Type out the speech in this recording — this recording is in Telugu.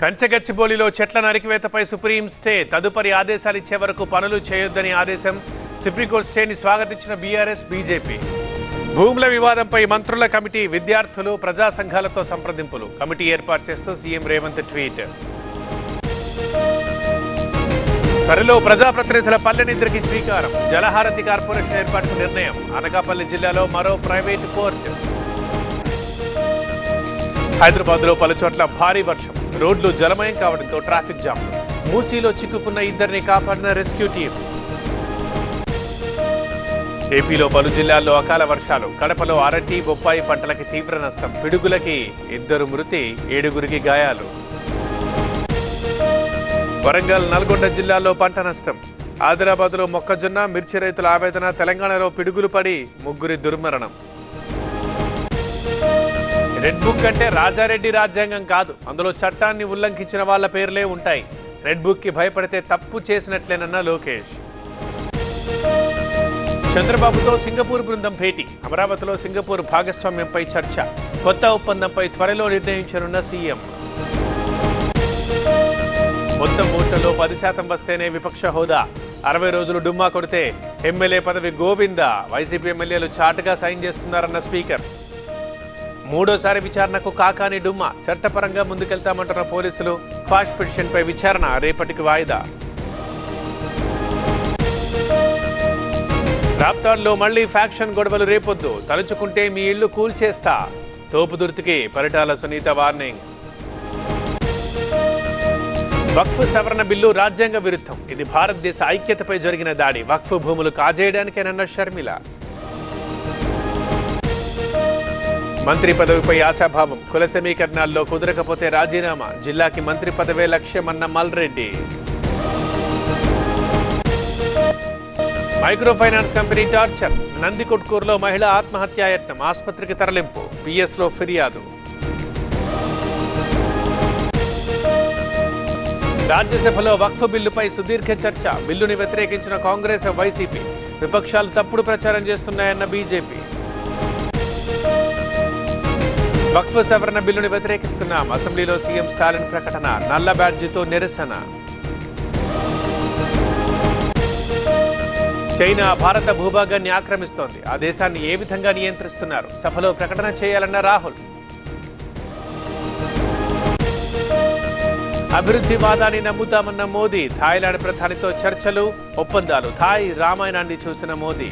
కంచగచ్చిబౌలిలో చెట్ల నరికివేతపై సుప్రీం స్టే తదుపరి ఆదేశాలు ఇచ్చే వరకు పనులు చేయొద్దని ఆదేశం. సుప్రీంకోర్టు స్టేని స్వాగతించిన బీఆర్ఎస్ బీజేపీ. భూముల వివాదంపై మంత్రుల కమిటీ, విద్యార్థులు, ప్రజా సంఘాలతో సంప్రదింపులు. కమిటీ ఏర్పాటు చేస్తూ సీఎం రేవంత్ ట్వీట్. త్వరలో ప్రజాప్రతినిధుల పల్లె నిద్రకి శ్రీకారం. జలహారతి కార్పొరేషన్ ఏర్పాటుకు నిర్ణయం. అనకాపల్లి జిల్లాలో మరో ప్రైవేటు కోర్టు. హైదరాబాద్లో పలుచోట్ల భారీ వర్షం, రోడ్లు జలమయం కావడంతో ట్రాఫిక్ జామ్. మూసీలో చిక్కుకున్న ఇద్దరిని కాపాడిన రెస్క్యూ టీం. ఏపీలో పలు జిల్లాల్లో అకాల వర్షాలు. కడపలో అరటి, బొప్పాయి పంటలకి తీవ్ర నష్టం. పిడుగులకి 2 మృతి, 7గురికి గాయాలు. వరంగల్, నల్గొండ జిల్లాల్లో పంట నష్టం. ఆదిలాబాద్లో మొక్కజొన్న, మిర్చి రైతుల ఆవేదన. తెలంగాణలో పిడుగులు పడి 3 దుర్మరణం. రెడ్ బుక్ అంటే రాజారెడ్డి రాజ్యాంగం కాదు, అందులో చట్టాన్ని ఉల్లంఘించిన వాళ్ళ పేర్లే ఉంటాయి. రెడ్ బుక్ కి భయపడితే తప్పు చేసినట్లేనన్న లోకేష్. చంద్రబాబుతో సింగపూర్ బృందం భేటీ. అమరావతిలో సింగపూర్ భాగస్వామ్యంపై చర్చ. కొత్త ఒప్పందంపై త్వరలో నిర్ణయించనున్న సీఎం. మొత్తం ఓట్లలో 10% వస్తేనే విపక్ష హోదా. 60 రోజులు డుమ్మా కొడితే ఎమ్మెల్యే పదవి గోవిందా. వైసీపీ ఎమ్మెల్యేలు చాటుగా సైన్ చేస్తున్నారన్న స్పీకర్. మూడోసారి విచారణకు కాకాని డుమ్మా. చట్టపరంగా ముందుకెళ్తామంటున్న పోలీసులు. క్వాష్ పిటిషన్పై విచారణ రేపటికి వాయిదా. రాప్తాడ్లో మళ్లీ ఫ్యాక్షన్ గొడవలు రేపొద్దు. తలుచుకుంటే మీ ఇళ్లు కూల్చేస్తా. తోపుదుర్తికి పరిటాల సునీత వార్నింగ్. వక్ఫ్ సవరణ బిల్లు రాజ్యాంగ విరుద్ధం. ఇది భారతదేశ ఐక్యతపై జరిగిన దాడి. వక్ఫ్ భూములు కాజేయడానికేనన్న షర్మిల. మంత్రి పదవిపై ఆశాభావం. కుల సమీకరణాల్లో కుదరకపోతే రాజీనామా. జిల్లాకి మంత్రి పదవే లక్ష్యమన్న Malreddy. Micro finance company torture. నందికొట్కూరులో మహిళ ఆత్మహత్యాయత్నం. ఆసుపత్రికి తరలింపు. పిఎస్లో ఫిర్యాదు. రాజ్యసభలో వక్ఫ్ బిల్లుపై సుదీర్ఘ చర్చ. బిల్లుని వ్యతిరేకించిన కాంగ్రెస్, వైసీపీ. విపక్షాలు తప్పుడు ప్రచారం చేస్తున్నాయన్న బీజేపీ. వక్ఫ్ సవరణ బిల్లుని వ్యతిరేకిస్తున్నాం. అసెంబ్లీలో సీఎం స్టాలిన్ ప్రకటన. నల్ల బ్యాడ్జీతో నిరసన. చైనా భారత భూభాగాన్ని ఆక్రమిస్తోంది. ఆ దేశాన్ని ఏ విధంగా నియంత్రిస్తున్నారు? సభలో ప్రకటన చేయాలన్న రాహుల్. అభివృద్ధి వాదాన్ని నమ్ముతామన్న మోదీ. థాయిలాండ్ ప్రధానితో చర్చలు, ఒప్పందాలు. థాయ్ రామాయణాన్ని చూసిన మోదీ.